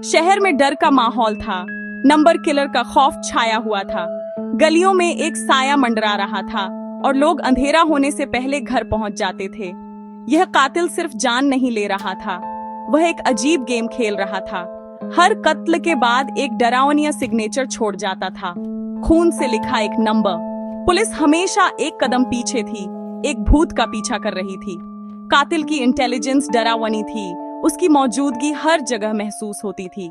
शहर में डर का माहौल था। नंबर किलर का खौफ छाया हुआ था। गलियों में एक साया मंडरा रहा था और लोग अंधेरा होने से पहले घर पहुंच जाते थे। यह कातिल सिर्फ जान नहीं ले रहा था, वह एक अजीब गेम खेल रहा था। हर कत्ल के बाद एक डरावनी सिग्नेचर छोड़ जाता था, खून से लिखा एक नंबर। पुलिस हमेशा एक कदम पीछे थी, एक भूत का पीछा कर रही थी। कातिल की इंटेलिजेंस डरावनी थी, उसकी मौजूदगी हर जगह महसूस होती थी।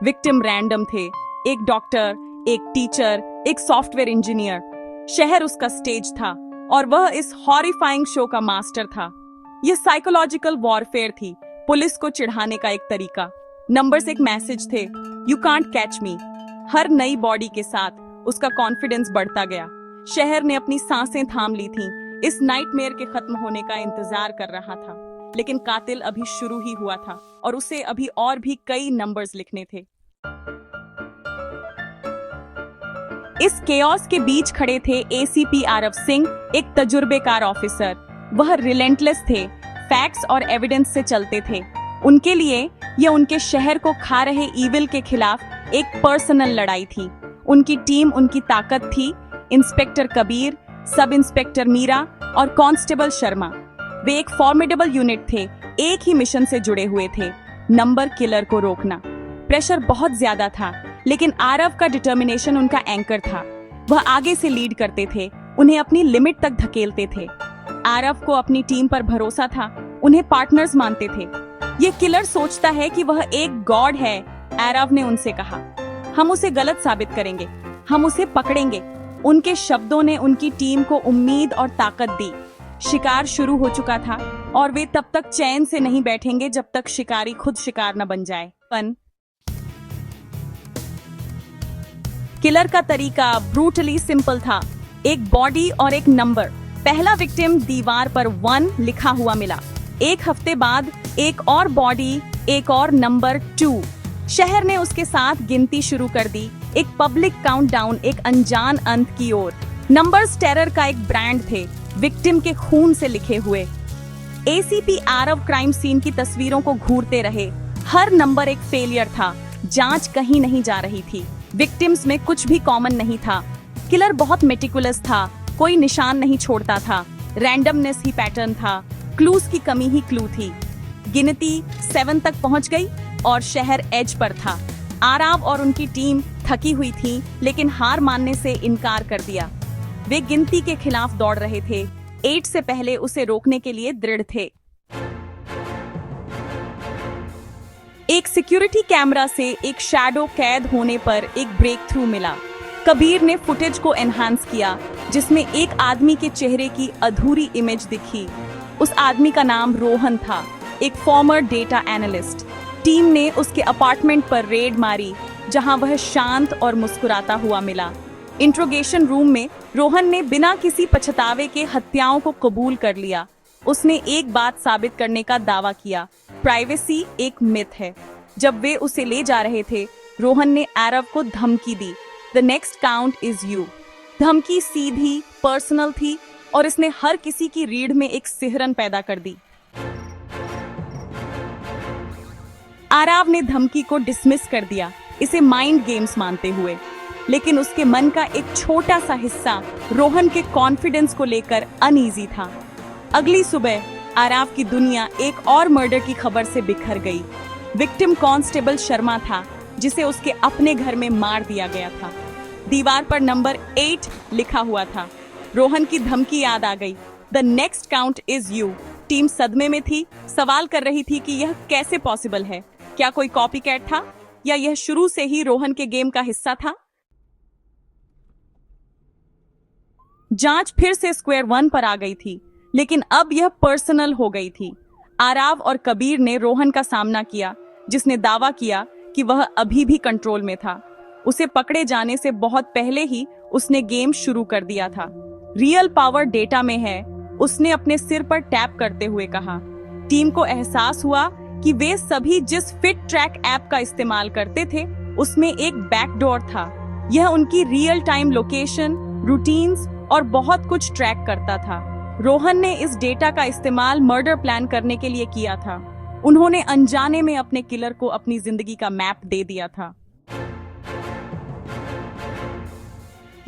विक्टिम रैंडम थे, एक डॉक्टर, एक टीचर, एक सॉफ्टवेयर इंजीनियर। शहर उसका स्टेज था और वह इस हॉरिफाइंग शो का मास्टर था। यह साइकोलॉजिकल वॉरफेयर थी, पुलिस को चिढ़ाने का एक तरीका। नंबर्स एक मैसेज थे, यू कांट कैच मी। हर नई बॉडी के साथ उसका कॉन्फिडेंस बढ़ता गया। शहर ने अपनी सांसें थाम ली थीं, इस नाइटमेयर के खत्म होने का इंतजार कर रहा था। लेकिन कातिल अभी शुरू ही हुआ था और उसे अभी और भी कई नंबर्स लिखने थे। इस केओस के बीच खड़े थे एसीपी आरव सिंह, एक तजुर्बेकार ऑफिसर। वह रिलेंटलेस थे, फैक्ट्स और एविडेंस से चलते थे। उनके लिए यह उनके शहर को खा रहे ईविल के खिलाफ एक पर्सनल लड़ाई थी। उनकी टीम उनकी ताकत थी, inspector Kabir, sub inspector Meera और कांस्टेबल शर्मा। वे एक फॉर्मिडेबल यूनिट थे, एक ही मिशन से जुड़े हुए थे, नंबर किलर को रोकना। प्रेशर बहुत ज्यादा था, लेकिन आरव का डिटर्मिनेशन उनका एंकर था। वह आगे से लीड करते थे, उन्हें अपनी लिमिट तक धकेलते थे। आरव को अपनी टीम पर भरोसा था, उन्हें पार्टनर्स मानते थे। ये किलर सोचता है कि वह एक गॉड है, आरव ने उनसे कहा। हम उसे गलत साबित करेंगे, हम उसे पकड़ेंगे। उनके शब्दों ने उनकी टीम को उम्मीद और ताकत दी। शिकार शुरू हो चुका था और वे तब तक चैन से नहीं बैठेंगे जब तक शिकारी खुद शिकार न बन जाए। किलर का तरीका ब्रूटली सिंपल था, एक बॉडी और एक नंबर। पहला विक्टिम दीवार पर 1 लिखा हुआ मिला। एक हफ्ते बाद एक और बॉडी, एक और नंबर 2। शहर ने उसके साथ गिनती शुरू कर दी, एक पब्लिक काउंटडाउन, एक अनजान अंत की ओर। नंबर्स टेरर का एक ब्रांड थे, विक्टिम के खून से लिखे हुए। एसीपी आरव क्राइम सीन की तस्वीरों को घूरते रहे। हर नंबर एक फेलियर था, जांच कहीं नहीं जा रही थी, विक्टिम्स में कुछ भी कॉमन नहीं था। किलर बहुत मेटिकुलस था, कोई निशान नहीं छोड़ता था, रैंडमनेस ही पैटर्न था, क्लूज की कमी ही क्लू थी। गिनती 7 तक पहुंच गई और शहर एज पर था। आरव और उनकी टीम थकी हुई थी, लेकिन हार मानने से इनकार कर दिया। वे गिनती के खिलाफ दौड़ रहे थे, 8 से पहले उसे रोकने के लिए दृढ़ थे। एक सिक्योरिटी कैमरा से एक शैडो कैद होने पर एक ब्रेक थ्रू मिला। कबीर ने फुटेज को एनहांस किया, जिसमें एक आदमी के चेहरे की अधूरी इमेज दिखी। उस आदमी का नाम रोहन था, एक फॉर्मर डेटा एनालिस्ट। टीम ने उसके अपार्टमेंट पर रेड मारी, जहां वह शांत और मुस्कुराता हुआ मिला। इंट्रोगेशन रूम में रोहन ने बिना किसी पछतावे के हत्याओं को कबूल कर लिया। उसने एक बात साबित करने का दावा किया, प्राइवेसी एक मिथ है। जब वे उसे ले जा रहे थे, रोहन ने आरव को धमकी दी, the next count is you. धमकी सीधी, पर्सनल थी और इसने हर किसी की रीढ़ में एक सिहरन पैदा कर दी। आरव ने धमकी को डिसमिस कर दिया, इसे माइंड गेम्स मानते हुए। लेकिन उसके मन का एक छोटा सा हिस्सा रोहन के कॉन्फिडेंस को लेकर अनईजी था। अगली सुबह आरव की दुनिया एक और मर्डर की खबर से बिखर गई। विक्टिम कांस्टेबल शर्मा था, जिसे उसके अपने घर में मार दिया गया था। दीवार पर नंबर 8 लिखा हुआ था। रोहन की धमकी याद आ गई, the next count is you. Team सदमे में थी, सवाल कर रही थी कि यह कैसे पॉसिबल है। क्या कोई कॉपीकैट था या यह शुरू से ही रोहन के गेम का हिस्सा था? जांच फिर से स्क्वायर 1 पर आ गई थी, लेकिन अब यह पर्सनल हो गई थी। आरव और कबीर ने रोहन का सामना किया, जिसने दावा किया कि वह अभी भी कंट्रोल में था। उसे पकड़े जाने से बहुत पहले ही उसने गेम शुरू कर दिया था। रियल पावर डेटा में है, उसने अपने सिर पर टैप करते हुए कहा। टीम को एहसास हुआ कि वे सभी जिस फिट ट्रैक ऐप का इस्तेमाल करते थे, उसमें एक बैकडोर था। यह उनकी रियल टाइम लोकेशन, रूटीन्स और बहुत कुछ ट्रैक करता था। रोहन ने इस डेटा का इस्तेमाल मर्डर प्लान करने के लिए किया था। उन्होंने अनजाने में अपने किलर को अपनी जिंदगी का मैप दे दिया था।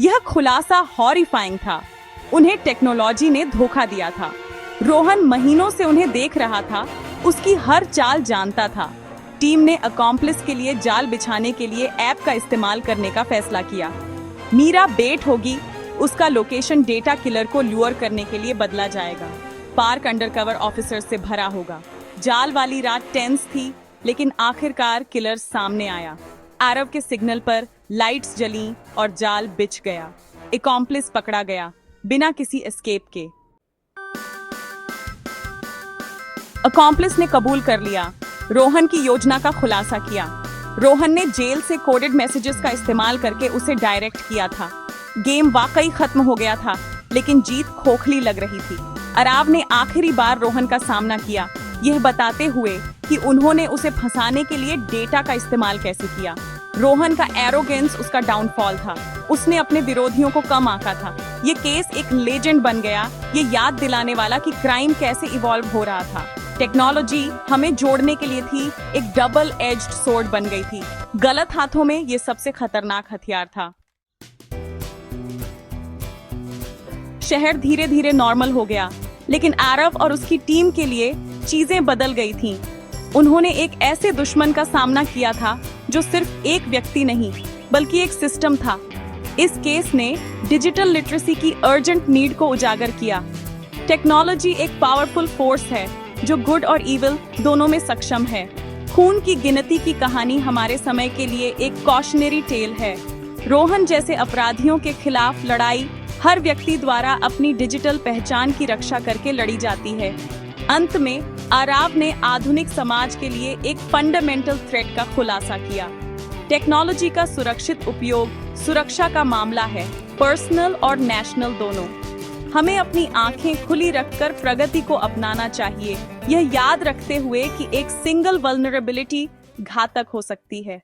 यह खुलासा हॉरिफाइंग था। उन्हें टेक्नोलॉजी ने धोखा दिया था। रोहन महीनों से उन्हें देख रहा था, उसकी हर चाल जानता था। टीम ने अकॉम्प्लिस के लिए जाल बिछाने के लिए ऐप का इस्तेमाल करने का फैसला किया। मीरा बेट होगी, उसका लोकेशन डेटा किलर को ल्यूर करने के लिए बदला जाएगा। पार्क अंडरकवर ऑफिसर से भरा होगा। जाल वाली रात टेंस थी, लेकिन आखिरकार किलर सामने आया। आरव के सिग्नल पर लाइट्स जली और जाल बिछ गया। अकॉम्प्लिस पकड़ा गया बिना किसी एस्केप के। अकॉम्प्लिस ने कबूल कर लिया, रोहन की योजना का खुलासा किया। रोहन ने जेल से कोडेड मैसेजेस का इस्तेमाल करके उसे डायरेक्ट किया था। गेम वाकई खत्म हो गया था, लेकिन जीत खोखली लग रही थी। आरव ने आखिरी बार रोहन का सामना किया, यह बताते हुए कि उन्होंने उसे फंसाने के लिए डेटा का इस्तेमाल कैसे किया। रोहन का एरोगेंस उसका डाउनफॉल था। उसने अपने विरोधियों को कम आंका था। ये केस एक लेजेंड बन गया, ये याद दिलाने वाला कि क्राइम कैसे इवॉल्व हो रहा था। टेक्नोलॉजी हमें जोड़ने के लिए थी, एक डबल एज्ड सोर्ड बन गई थी। गलत हाथों में ये सबसे खतरनाक हथियार था। शहर धीरे धीरे नॉर्मल हो गया, लेकिन आरव और उसकी टीम के लिए चीजें बदल गई थीं। उन्होंने एक ऐसे दुश्मन का सामना किया था जो सिर्फ एक व्यक्ति नहीं, बल्कि एक सिस्टम था। इस केस ने डिजिटल लिटरेसी की अर्जेंट नीड को उजागर किया। टेक्नोलॉजी एक पावरफुल फोर्स है जो गुड और इविल दोनों में सक्षम है। खून की गिनती की कहानी हमारे समय के लिए एक कॉशनरी टेल है। रोहन जैसे अपराधियों के खिलाफ लड़ाई हर व्यक्ति द्वारा अपनी डिजिटल पहचान की रक्षा करके लड़ी जाती है। अंत में आरव ने आधुनिक समाज के लिए एक फंडामेंटल थ्रेट का खुलासा किया। टेक्नोलॉजी का सुरक्षित उपयोग सुरक्षा का मामला है, पर्सनल और नेशनल दोनों। हमें अपनी आंखें खुली रखकर प्रगति को अपनाना चाहिए, यह याद रखते हुए कि एक सिंगल वल्नरेबिलिटी घातक हो सकती है।